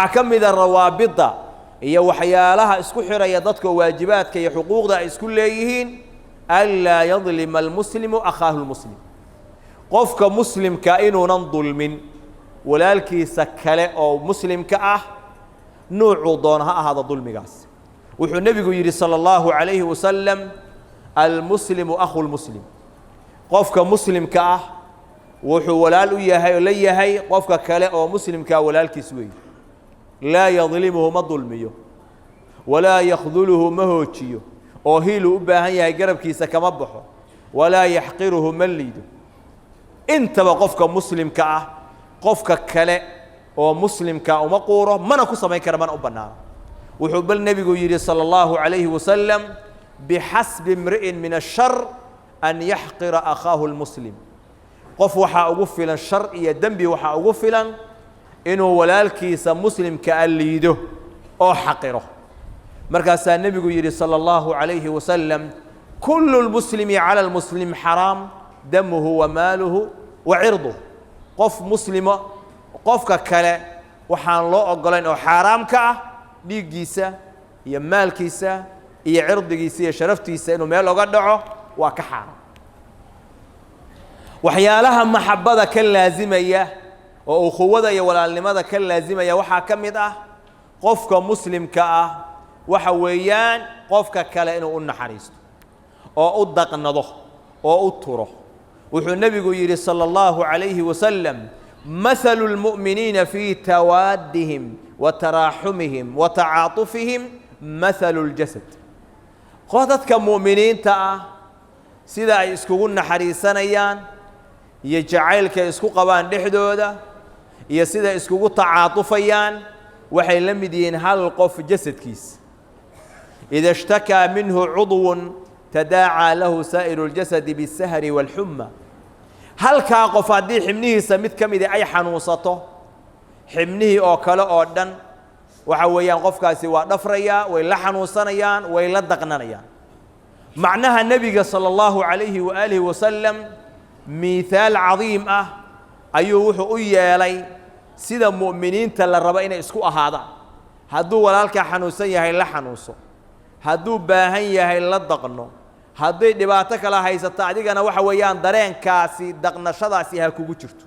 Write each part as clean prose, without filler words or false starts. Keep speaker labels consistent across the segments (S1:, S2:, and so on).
S1: كمد الروابط هي وحيالها اسكو حرية ضدك واجبات كي حقوق ذا اسكو ليهين ألا يظلم المسلم أخاه المسلم قفك مسلم كائنه ننظل من ولالكي سكله أو مسلم كأه نوع ضونها هذا ظلم قاس وحو النبي يري صلى الله عليه وسلم المسلم أخو المسلم قفك مسلم كأه وحو ولال يهي ليهي قفك كله أو مسلم كولالكي سوي لا يظلمه ما ظلميه ولا يخذله ما هوتشيه oo hiil u baahan yahay garabkiisa kama baxo wala yahqiruhu malidu intaba qofka muslimka ah qofka kale oo muslimka uma qooro mana ku sameyn kara mana u banaan wuxuu bal nabigu yiri sallallahu alayhi wasallam bihasb imri'in min ash-shar an yahqira akhahu al-muslim qof waxa ugu filan shar iyo dambi waxa ugu filan inuu walaalkiisa muslimka aliido oo xaqiro مركز النبي يري صلى الله عليه وسلم كل المسلم على المسلم حرام دمه وماله وعرضه قف مسلم قف كلا وحان الله أقولين أو حرام كأ ديجيسة يمال كيسة يعرض جيسة شرفت كيسة إنه مال وقدعه وكحرام وحيالها محبة كل لازمة إياه وأخوة يا ولا لماذا كل لازمة يا وحكم ده قف مسلم كأ وحويان قفك كلا إنه قلنا حريصته أو أدق النضخ أو أطره وحو النبي يقول صلى الله عليه وسلم مثل المؤمنين في توادهم وتراحمهم وتعاطفهم مثل الجسد قادتك مؤمنين تا سيدا اسكو قلنا حريصانيان يجعلك اسكو قبان لحدودا يا سيدا اسكو تعاطفيان وحي لمدين هالقف جسد كيس إذا اشتكى منه عضو تداعى له سائر الجسد بالسهر والحمى هل كاقف هذه حمنه سميت كم إذا أي حنوصته حمنه أو كلا أو دن وحويان قفك سوى نفريا وإلا حنوصنيان وإلا دقنانيان معناها النبي صلى الله عليه وآله وسلم مثال عظيم أيوه أيالي سيدا مؤمنين تلا ربعين اسكو هذا هدو ولالك حنوسن يهي لا حنوسو هدو باهن يهي لا دقنو هدو دباتك لا هيستا اديغنا waxa weeyaan dareenkaasi daqnashadaasi ha kugu jirto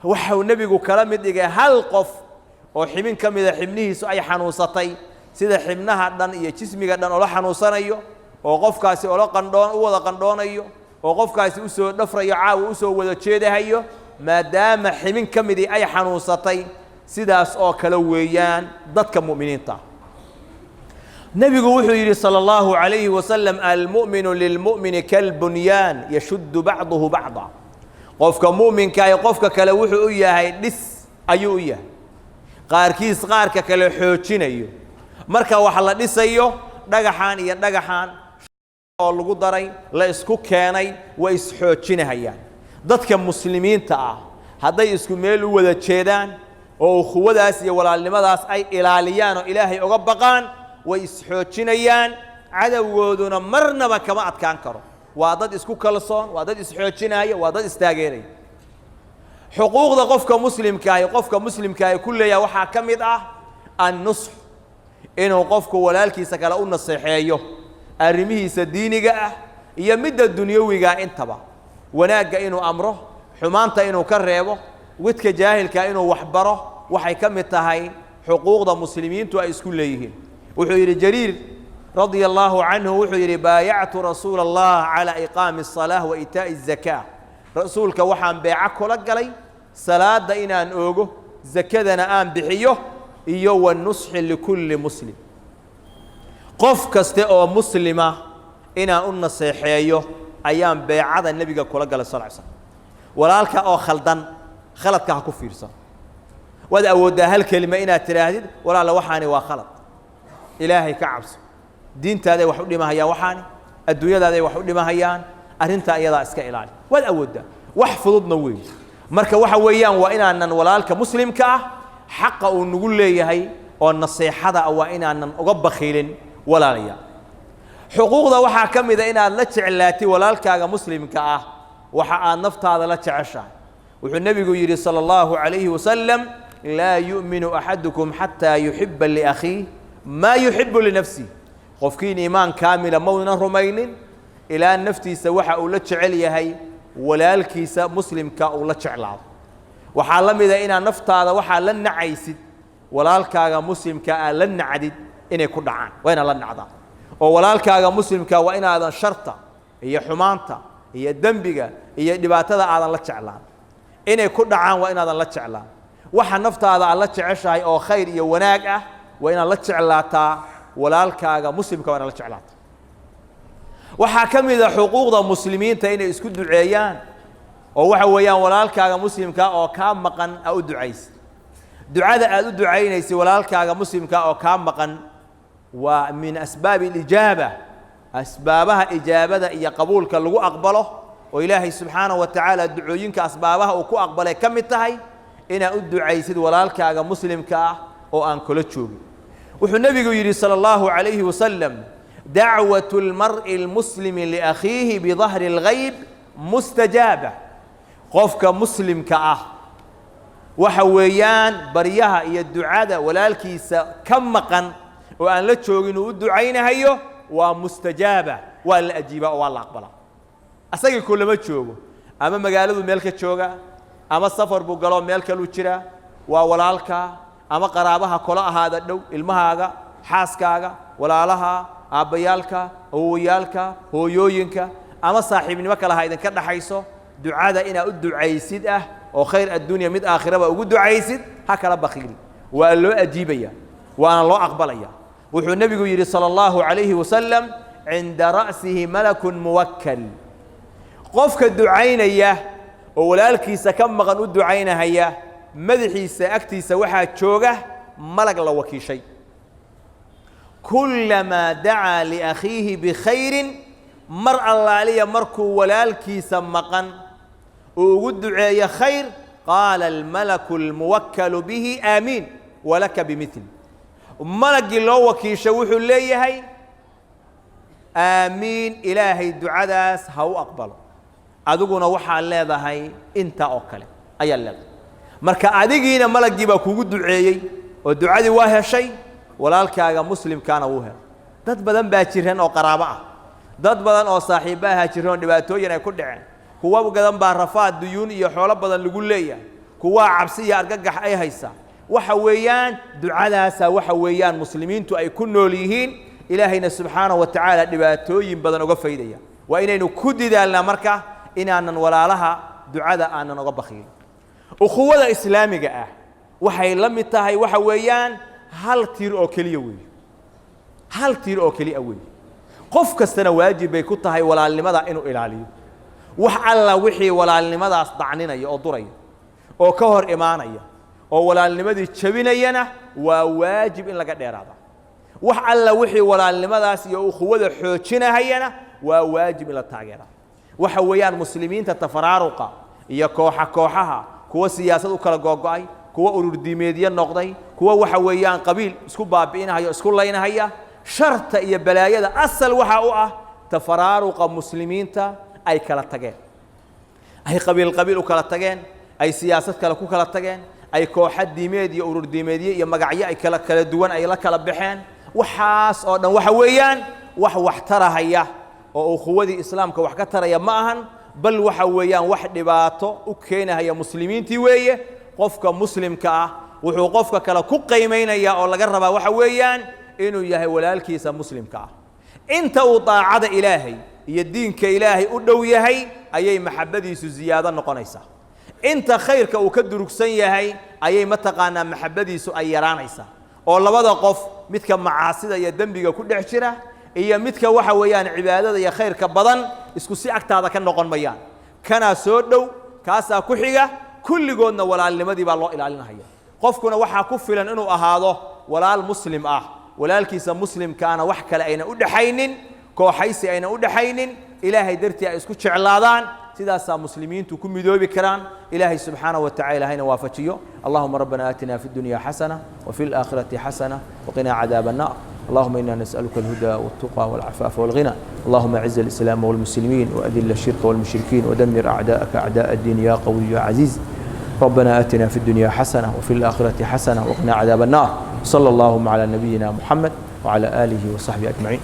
S1: waxa uu nabigu kala mid dhigay hal qof oo ximin kamida xibnihiisu ay xanuusatay sida xibnaha dhan iyo jismiga dhan oo la xanuusanayo oo qofkaasi oo la qandhoon u wada qandhoonayo oo qofkaasi u soo dhafrayo caaw u soo wada jeedahayo maadaama ximin kamidi ay xanuusatay sidaas oo kala weeyaan dadka muuminiinta nabigu wuxuu yiri sallallahu alayhi wasallam almu'minu lilmu'mini kalbunyan yashuddu ba'dahu ba'da qofka mu'minka ay qofka kale wuxuu u yahay dhis ayuu u yahay qaarkiis qaarka kale xoojinayo marka wax la dhisayo dhagaxaan iyo dhagaxaan oo lagu daray la isku keenay way is xoojinayaan dadka muslimiinta ah haday isku meel u wada jeedaan oo quwadaas iyo walaalnimadaas ay ilaaliyaan oo ilaahay uga baqaan way isxoojinayaan cadawgooduna marnaba kama adkaan karo waa dad isku kalsoon waa dad isxoojinaya waa dad istaageeray xuquuqda qofka muslimka ay kulleeyahay waxa kamid ah an-nusx inuu qofku walaalkiisa kala u naseexeeyo arrimihiisa diiniga ah iyo midda dunyawiga intaba wanaaga inuu amro xumaanta inuu ka reebo wadka jaahilka inuu wax baro waxay kamid tahay xuquuqda muslimiintu ay isku leeyihiin wuxuu yiri jariir radiyallahu anhu wuxuu yiri baay'atu rasuulallah ala iqaami as-salaah wa itaa'i az-zakaah rasuulka waxaan beeca kula galay salaada inaan oogo zakadana aan bixiyo iyo wan-nusxi likulli muslim qof kaste oo muslima inaan u naseexeeyo ayaan beecada nabiga kula galay sallallahu alayhi wasallam walaalka oo khaldan khaladka ha ku fiirsan wada awoodaa hal kelima inaad tiraahdid walaal waxaani waa khalad ilaahay ka cabso diintaada wax u dhimahayaan waxaani adduunyadaada wax u dhimahayaan arinta iyada iska ilaali wada awoodaa wax fududna weey marka waxa weeyaan waa inaanan walaalka muslimka ah xaq uu nagu leeyahay oo naseexada waa inaanan uga bakhiilin walaaliya xuquuqda waxa kamid ah inaad la jeclaatay walaalkaaga muslimka ah waxa aad naftaada la jeceshahay wuxuu nabigu yiri sallallahu alayhi wasallam لا يؤمن أحدكم حتى يحب لأخيه ما يحب لنفسه قفكين إيمان كامل مونا رمين إلى أن نفتي سوحة أولا تشعلي هي ولا الكيس مسلم كأولا تشعلها وحالم إذا إنا نفت هذا وحا لن نعيسد ولا الكاغا مسلم كأ لن نعدد إن يكون عان وإنا لن نعضا ولا الكاغا مسلم كأ وإنا هذا شرطة هي حمانته هي الدنبقة هي دباتة هذا لا تشعلان إن يكون عان وإنا هذا لا تشعلان waxa naftaada alla jeceshahay oo khayr iyo wanaag ah waa inaad la jeclaataa walaalkaaga muslimka waa inaad la jeclaataa waxa kamid ah xuquuqda muslimiinta inay isku duceeyaan oo waxa weeyaan walaalkaaga muslimka oo ka maqan u ducaysid ducada aad u ducaynaysid walaalkaaga muslimka oo ka maqan waa min asbaab al-ijaba asbaabaha ijabada iyo qabuulka lagu aqbalo oo ilaahay subhanahu wa ta'ala ducooyinka asbaabaha uu ku aqbalay kamid tahay إنا أدعو عيسد ولالك على مسلم كأ أو أنكلتشوب والنبي يقول صلى الله عليه وسلم دعوة المرء المسلم لأخيه بظهر الغيب مستجابة قفك مسلم كأ وحويان بريها يدعاء ولالك كمقا وأن لا تشوفين أدعينا هيو ومستجابة ولا أجيبه والله أقبله أسأل كل ما تشوفه أما مقالة ملك تشوفه أما السفر بقولوا مالك لوتشرا وولالك أما قرابها كلا هذا الدو المهاجا حاسكاجا ولا لها أبيالك هو يالك هو يوينك أما صاحب المكلا هيدا كذا حيسو دعاء إن أدعو عيسد وخير الدنيا مد آخرة وأدعو عيسد هكذا بخيل وقال أجيبيا وأنا الله أقبليا وحو النبي يقول صلى الله عليه وسلم عند رأسه ملك موكل قفك الدعين إياه walaalkiisa ka maqan u ducaynahaya madaxiisa agtiisa waxa jooga malag la wakiishay kullama daa li akhihi bi khairin mar allaaliya markuu walaalkiisa maqan oo ugu duceeyo khair qala al malaku al muwakkal bihi amin walaka bimithli malagi loo wakiishay wuxuu leeyahay amin ilaahay ducadaas ha u aqbalo adiguna waxa leedahay inta oo kale ayaa leedahay marka adigiina malagii baa kugu duceeyay oo ducadii waa heshay walaalkaaga muslimkaana wuu helay dad badan baa jireen oo qaraabo ah dad badan oo saaxiibaha jireen dhibaatooyin ay ku dhaceen kuwa gadan baa rafaad duyuun iyo xoolo badan lagu leeyahay kuwa cabsi iyo argagax ay haysa waxa weeyaan ducadaas waxa weeyaan muslimiintu ay ku nool yihiin ilaahayna subhanahu wa ta'ala dhibaatooyin badan uga faa'iidaya waa inaynu ku didaalna marka inaanan walaalaha ducada aanan uga bakhiin ukhuwada islaamiga ah waxay la mid tahay waxa weeyaan hal tiir oo kaliya weey hal tiir oo kaliya weey qof kastana waajib bay ku tahay walaalnimada inuu ilaaliyo wax alla wixii walaalnimadaas dacninaya oo duraya oo ka hor imaanaya oo walaalnimadii jabinayana waa waajib in laga dheeraado wax alla wixii walaalnimadaas iyo ukhuwada xoojinayana waa waajib in la taageero waxa weeyaan muslimiinta tafaraaruqa iyo kooxaha kuwa siyaasad u kala go'ay kuwa urur diimeedyo noqday kuwa waxa weeyaan qabiil isku baabi'inayo isku leynahaya sharta iyo balaayada asal waxa u ah tafaraaruqa muslimiinta ay kala tageen ay qabiil u kala tageen ay siyaasad kala ku kala tageen ay kooxo diimeed iyo urur diimeedyo iyo magacyo ay kala duwan ay la kala baxeen waxaas oo dhan waxa weeyaan wax tarahaya oo ukhuwadii islaamka wax ka taraya ma ahan bal waxa weeyaan wax dhibaato u keenaya muslimiintii weeye qofka muslimka ah wuxuu qofka kale ku qiimeynaya oo laga rabaa waxa weeyaan inuu yahay walaalkiisa muslimka ah inta uu taacada ilaahay iyo diinka ilaahay u dhow yahay ayay maxabadiisu ziyaado noqonaysaa inta khayrka uu ka durugsan yahay ayay mataqaanaa maxabadiisu ay yaraanaysaa oo labada qof midka macaasida iyo dambiga ku dhex jira iyo midka waxa weeyaan cibaadada iyo khayrka badan isku si agtaada ka noqon mayaan kana soo dhow kaasa ku xiga kulligoodna walaalnimadii baa loo ilaalinaya qofkuna waxa ku filan inuu ahaado walaal muslim ah walaalkiisa muslimkaana wax kale ayna u dhaxaynin kooxaysi ayna u dhaxaynin ilaahay dartii ay isku jeclaadaan sidaas muslimiintu ku midoobi karaan ilaahay subhanahu wa ta'ala hayna waafajiyo allahumma rabbana atina fid dunya hasana wa fil akhirati hasana wa qina adhaban nar اللهم إنا نسألك الهدى والتقى والعفاف والغنى اللهم أعز الإسلام والمسلمين وأذل الشرك والمشركين ودمر أعداءك أعداء الدين يا قوي يا عزيز ربنا آتنا في الدنيا حسنة وفي الآخرة حسنة وقنا عذاب النار. صلى الله على نبينا محمد وعلى آله وصحبه أجمعين.